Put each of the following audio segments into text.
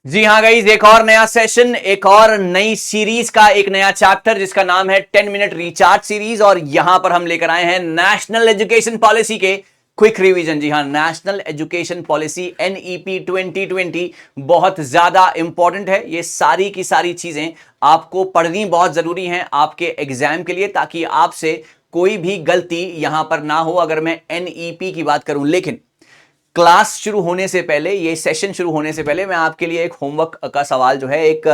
जी हाँ गाइस, एक और नया सेशन, एक और नई सीरीज का एक नया चैप्टर जिसका नाम है 10 मिनट रिचार्ज सीरीज। और यहां पर हम लेकर आए हैं नेशनल एजुकेशन पॉलिसी के क्विक रिवीजन। जी हाँ, नेशनल एजुकेशन पॉलिसी एनईपी 2020 बहुत ज्यादा इंपॉर्टेंट है। ये सारी की सारी चीजें आपको पढ़नी बहुत जरूरी हैं आपके एग्जाम के लिए, ताकि आपसे कोई भी गलती यहां पर ना हो अगर मैं एनईपी की बात करूं। लेकिन क्लास शुरू होने से पहले, ये सेशन शुरू होने से पहले मैं आपके लिए एक होमवर्क का सवाल जो है एक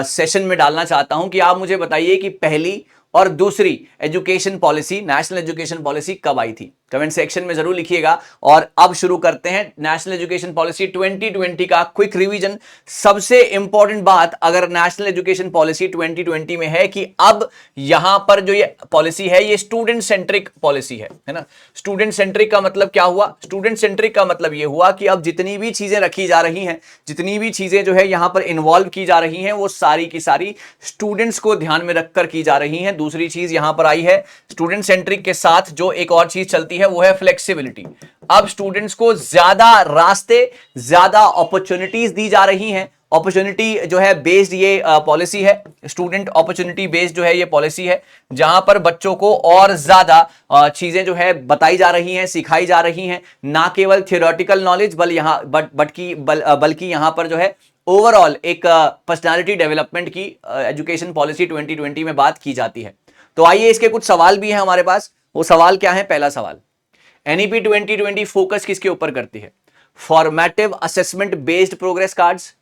सेशन में डालना चाहता हूं कि आप मुझे बताइए कि पहली और दूसरी education policy, national education policy कब आई थी। कमेंट सेक्शन में जरूर लिखिएगा। और अब शुरू करते हैं नेशनल एजुकेशन पॉलिसी 2020 का क्विक रिवीजन। सबसे इंपॉर्टेंट बात अगर नेशनल एजुकेशन पॉलिसी 2020 में है कि अब यहां पर जो ये पॉलिसी है ये स्टूडेंट सेंट्रिक पॉलिसी है ना। स्टूडेंट सेंट्रिक का मतलब क्या हुआ? स्टूडेंट सेंट्रिक का मतलब ये हुआ कि अब जितनी भी चीजें रखी जा रही हैं, जितनी भी चीजें जो है यहां पर इन्वॉल्व की जा रही हैं, वो सारी की सारी स्टूडेंट्स को ध्यान में रखकर की जा रही हैं। दूसरी चीज यहां पर आई है स्टूडेंट सेंट्रिक के साथ जो एक और चीज चलती है वो है फ्लेक्सिबिलिटी। अब स्टूडेंट्स को ज्यादा रास्ते, ज्यादा अपॉर्चुनिटीज दी जा रही हैं। अपॉर्चुनिटी जो है बेस्ड ये पॉलिसी है, स्टूडेंट अपॉर्चुनिटी बेस्ड जो है ये पॉलिसी है, जहां पर बच्चों को और ज्यादा चीजें जो है बताई जा रही हैं, सिखाई जा रही हैं। ना केवल थियोरेटिकल नॉलेज बल्कि यहां पर जो है ओवरऑल एक पर्सनालिटी डेवलपमेंट की एजुकेशन पॉलिसी 2020 में बात की जाती है। तो आइए, इसके कुछ सवाल भी हैं हमारे पास। वो सवाल क्या है? पहला सवाल, एनईपी 2020 फोकस किसके ऊपर करती है? Formative assessment based progress cards,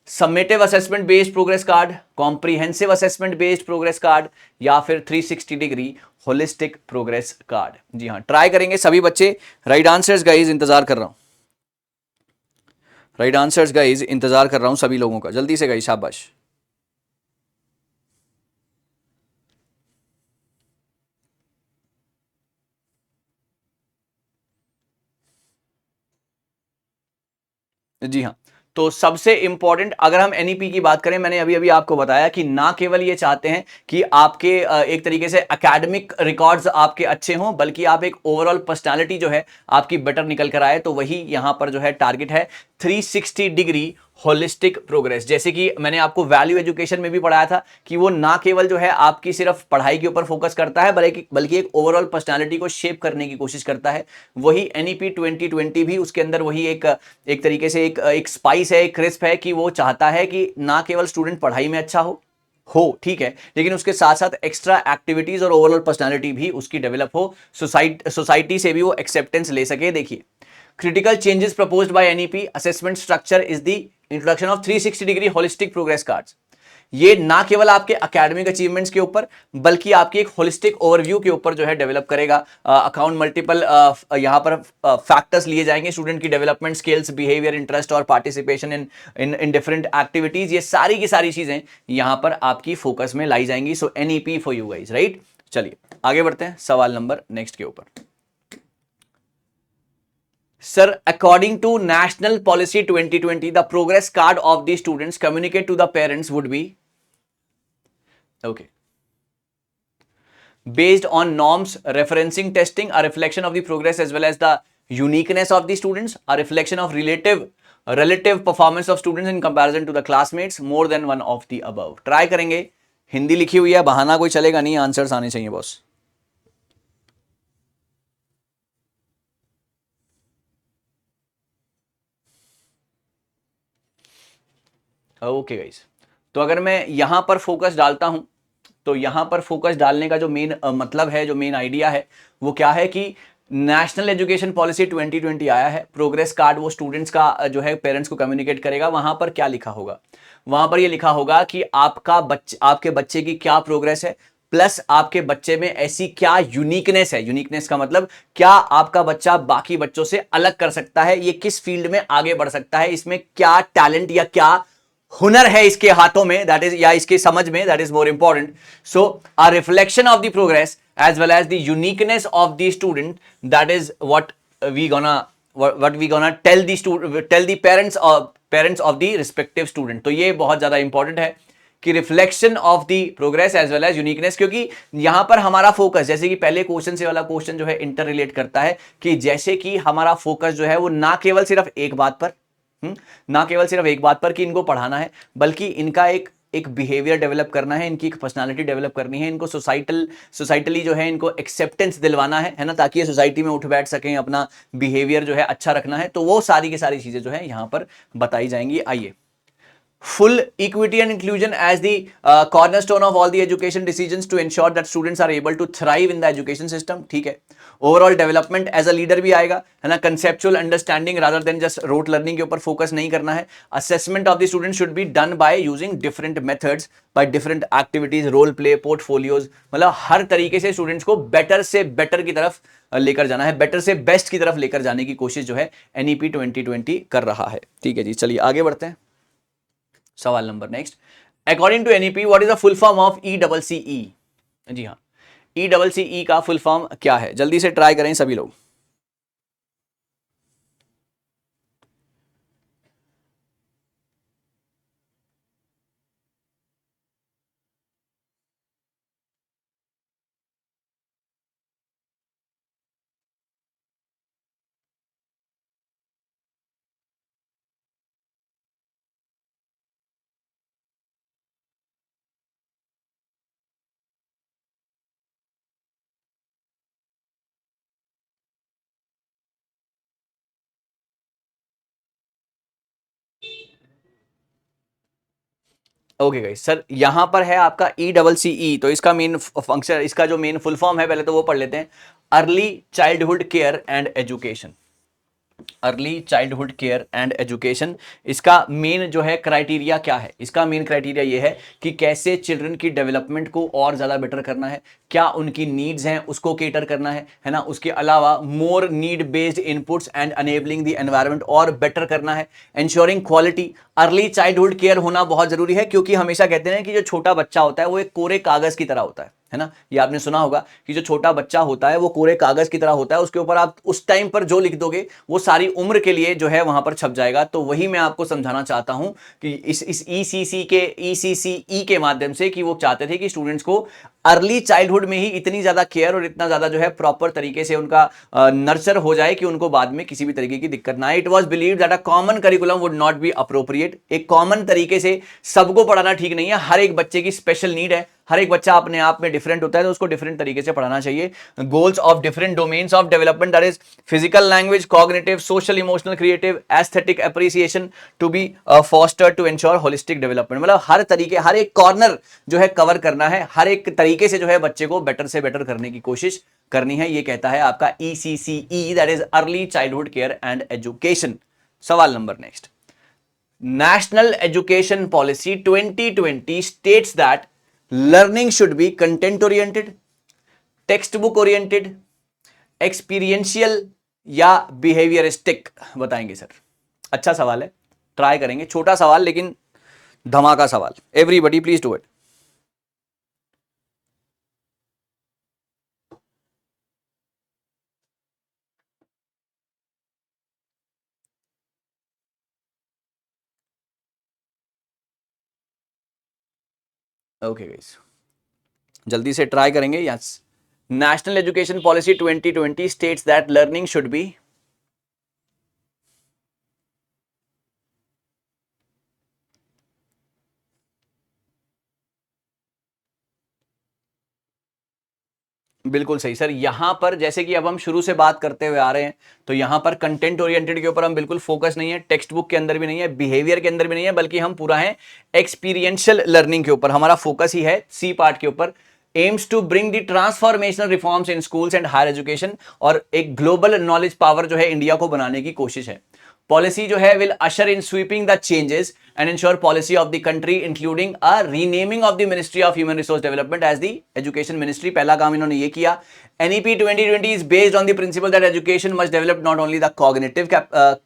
summative assessment based progress card, comprehensive assessment based progress card, या फिर 360 डिग्री होलिस्टिक प्रोग्रेस कार्ड। जी हाँ, ट्राई करेंगे सभी बच्चे। राइट आंसर्स गाइज, इंतजार कर रहा हूं। राइट आंसर्स गाइज, इंतजार कर रहा हूं सभी लोगों का। जल्दी से गाइज, शाबाश। जी हाँ, तो सबसे इंपॉर्टेंट अगर हम एनईपी की बात करें, मैंने अभी अभी आपको बताया कि ना केवल ये चाहते हैं कि आपके एक तरीके से एकेडमिक रिकॉर्ड्स आपके अच्छे हों, बल्कि आप एक ओवरऑल पर्सनालिटी जो है आपकी बेटर निकल कर आए। तो वही यहां पर जो है टारगेट है 360 डिग्री होलिस्टिक प्रोग्रेस। जैसे कि मैंने आपको वैल्यू एजुकेशन में भी पढ़ाया था कि वो ना केवल जो है आपकी सिर्फ पढ़ाई के ऊपर फोकस करता है, बल्कि एक ओवरऑल पर्सनालिटी को शेप करने की कोशिश करता है। वही एनईपी 2020 भी उसके अंदर वही एक तरीके से एक स्पाइस है, एक क्रिस्प है कि वो चाहता है कि ना केवल स्टूडेंट पढ़ाई में अच्छा हो ठीक है, लेकिन उसके साथ साथ एक्स्ट्रा एक्टिविटीज और ओवरऑल पर्सनालिटी भी उसकी डेवलप हो, सोसाइटी से भी वो एक्सेप्टेंस ले सके। देखिए, critical changes proposed by NEP assessment structure is the introduction of 360 degree holistic progress cards। ये ना केवल आपके एकेडमिक अचीवमेंट्स के ऊपर बल्कि आपकी एक होलिस्टिक ओवरव्यू के ऊपर जो है डेवलप करेगा। अकाउंट मल्टीपल यहां पर फैक्टर्स लिए जाएंगे, स्टूडेंट की डेवलपमेंट स्किल्स, बिहेवियर, इंटरेस्ट और पार्टिसिपेशन इन डिफरेंट एक्टिविटीज। ये सारी की सारी चीजें यहां पर आपकी फोकस में लाई जाएंगी। So NEP for you guys, right. चलिए आगे बढ़ते हैं सवाल नंबर नेक्स्ट के ऊपर। Sir, according to National Policy 2020, the progress card of the students communicate to the parents would be okay. Based on norms, referencing testing, a reflection of the progress as well as the uniqueness of the students, a reflection of relative performance of students in comparison to the classmates, more than one of the above. Try करेंगे। हिंदी लिखी हुई है, बहाना कोई चलेगा नहीं, answers आने चाहिए बॉस। ओके गाइस, तो अगर मैं यहां पर फोकस डालता हूं, तो यहां पर फोकस डालने का जो मेन मतलब है, जो मेन आइडिया है, वो क्या है कि नेशनल एजुकेशन पॉलिसी 2020 आया है। प्रोग्रेस कार्ड वो स्टूडेंट्स का जो है पेरेंट्स को कम्युनिकेट करेगा। वहां पर क्या लिखा होगा? वहां पर ये लिखा होगा कि आपके बच्चे की क्या प्रोग्रेस है, प्लस आपके बच्चे में ऐसी क्या यूनिकनेस है। यूनिकनेस का मतलब क्या आपका बच्चा बाकी बच्चों से अलग कर सकता है, ये किस फील्ड में आगे बढ़ सकता है, इसमें क्या टैलेंट या क्या हुनर है इसके हाथों में, दैट इज, या इसके समझ में, that is more important. So a reflection of the progress as well as the uniqueness of the student, that is what we gonna tell the parents of the respective student. तो ये बहुत ज्यादा important है कि reflection of the progress as well as uniqueness, क्योंकि यहां पर हमारा फोकस, जैसे कि पहले क्वेश्चन से वाला क्वेश्चन जो है इंटर रिलेट करता है कि जैसे कि हमारा फोकस जो है वो ना केवल सिर्फ एक बात पर, ना केवल सिर्फ एक बात पर कि इनको पढ़ाना है, बल्कि इनका एक बिहेवियर डेवलप करना है, इनकी एक पर्सनालिटी डेवलप करनी है, इनको सोसाइटली जो है इनको एक्सेप्टेंस दिलवाना है ना, ताकि ये सोसाइटी में उठ बैठ सकें, अपना बिहेवियर जो है अच्छा रखना है। तो वो सारी की सारी चीजें जो है यहां पर बताई जाएंगी। आइए, full equity and inclusion as the cornerstone of all the education decisions to ensure that students are able to thrive in the education system। ठीक है, overall development as a leader भी आएगा, है ना, conceptual understanding rather than just rote learning के ऊपर focus नहीं करना है। Assessment of the student should be done by using different methods, by different activities, role play, portfolios, मतलब हर तरीके से स्टूडेंट्स को बेटर से बेटर की तरफ लेकर जाना है, बेटर से बेस्ट की तरफ लेकर जाने की कोशिश जो है एनईपी 2020 कर रहा है। ठीक है जी, चलिए आगे बढ़ते हैं। सवाल number next, according to NEP what is the full form of ECCE? जी हाँ, ECCE का फुल फॉर्म क्या है? जल्दी से ट्राई करें सभी लोग। ओके गाइस, सर यहां पर है आपका ECCE, तो इसका मेन फंक्शन, इसका जो मेन फुल फॉर्म है पहले तो वो पढ़ लेते हैं। Early childhood care and education. Early childhood care and education, इसका मेन जो है क्राइटेरिया क्या है? इसका मेन क्राइटेरिया ये है कि कैसे चिल्ड्रन की डेवलपमेंट को और ज़्यादा बेटर करना है, क्या उनकी नीड्स हैं उसको केटर करना है ना। उसके अलावा more need based inputs and enabling the environment और बेटर करना है, ensuring quality. Early childhood care होना बहुत जरूरी है, क्योंकि हमेशा कहते हैं कि जो छोटा बच्चा होता है वो एक कोरे कागज की तरह होता है ना। ये आपने सुना होगा कि जो छोटा बच्चा होता है वो कोरे कागज की तरह होता है, उसके ऊपर आप उस टाइम पर जो लिख दोगे वो सारी उम्र के लिए जो है वहां पर छप जाएगा। तो वही मैं आपको समझाना चाहता हूं कि इस ECCE के माध्यम से, कि वो चाहते थे कि स्टूडेंट्स को अर्ली चाइल्डहुड में ही इतनी ज्यादा केयर और इतना ज्यादा जो है प्रॉपर तरीके से उनका नर्चर हो जाए कि उनको बाद में किसी भी तरीके की दिक्कत ना आए। It was believed that a common curriculum would not be appropriate. एक कॉमन तरीके से सबको पढ़ाना ठीक नहीं है, हर एक बच्चे की स्पेशल नीड है, हर एक बच्चा अपने आप में डिफरेंट होता है, तो उसको डिफरेंट तरीके से पढ़ाना चाहिए। Goals of different domains of development, that is physical, language, cognitive, social, emotional, creative, aesthetic appreciation to be foster to ensure holistic development. मतलब हर तरीके, हर एक कॉर्नर जो है कवर करना है, हर एक तरीके से जो है बच्चे को बेटर से बेटर करने की कोशिश करनी है। ये कहता है आपका ECCE, that is early childhood care and education. सवाल number next, National Education Policy 2020 states that learning should be content oriented, textbook oriented, experiential या behavioristic। बताएंगे सर। अच्छा सवाल है, ट्राई करेंगे, छोटा सवाल लेकिन धमाका सवाल। Everybody please do it. Okay guys, जल्दी से ट्राई करेंगे। Yes, national education policy 2020 states that learning should be, बिल्कुल सही सर। यहां पर जैसे कि अब हम शुरू से बात करते हुए आ रहे हैं, तो यहां पर कंटेंट ओरिएंटेड के ऊपर हम बिल्कुल फोकस नहीं है, टेक्स्ट बुक के अंदर भी नहीं है, बिहेवियर के अंदर भी नहीं है, बल्कि हम पूरा है एक्सपीरियंशियल लर्निंग के ऊपर, हमारा फोकस ही है सी पार्ट के ऊपर। Aims to bring the transformational reforms in schools and higher education, और एक ग्लोबल नॉलेज पावर जो है इंडिया को बनाने की कोशिश है। पॉलिसी जो है will usher in sweeping the changes and ensure policy of the country including a renaming of the Ministry of Human Resource Development as the Education Ministry। पहला काम इन्होंने ये किया। NEP 2020 is based on the principle that education must develop not only the cognitive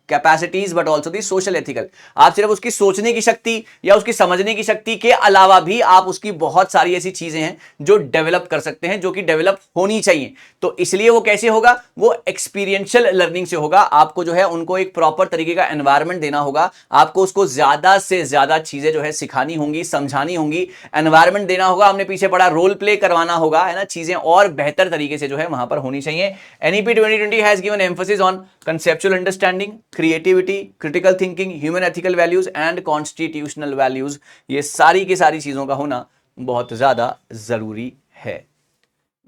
capacities but also the social ethical। आप सिर्फ उसकी सोचने की शक्ति या उसकी समझने की शक्ति के अलावा भी आप उसकी बहुत सारी ऐसी चीजें हैं जो डेवलप कर सकते हैं, जो कि डेवलप होनी चाहिए। तो इसलिए वो कैसे होगा? वो एक्सपीरियंशियल लर्निंग से होगा। आपको जो है उनको एक प्रॉपर तरीके का एनवायरमेंट देना होगा, आपको उसको ज्यादा ज्यादा से ज्यादा चीजें जो है सिखानी होंगी, समझानी होंगी, एनवायरमेंट देना होगा, हमने पीछे पढ़ा रोल प्ले करवाना होगा, है ना, चीजें और बेहतर तरीके से जो है वहां पर होनी चाहिए। NEP 2020 has given emphasis on conceptual understanding, creativity, critical thinking, human ethical values and constitutional values. ये सारी की सारी चीजों का होना बहुत ज्यादा जरूरी है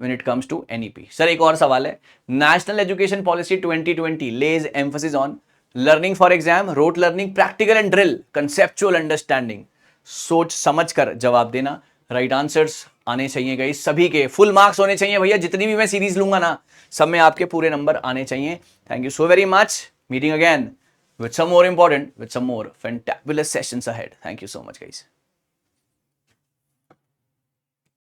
when it comes to NEP। Sir एक और सवाल है, national education policy 2020 lays emphasis on learning for exam, rote learning, practical and drill, conceptual understanding। सोच समझ कर जवाब देना, राइट आंसर्स आने चाहिए गाइस, सभी के फुल मार्क्स होने चाहिए भैया, जितनी भी मैं सीरीज लूंगा ना सब में आपके पूरे नंबर आने चाहिए। Thank you so very much, meeting again with some more important, with some more fantabulous sessions ahead। Thank you so much guys।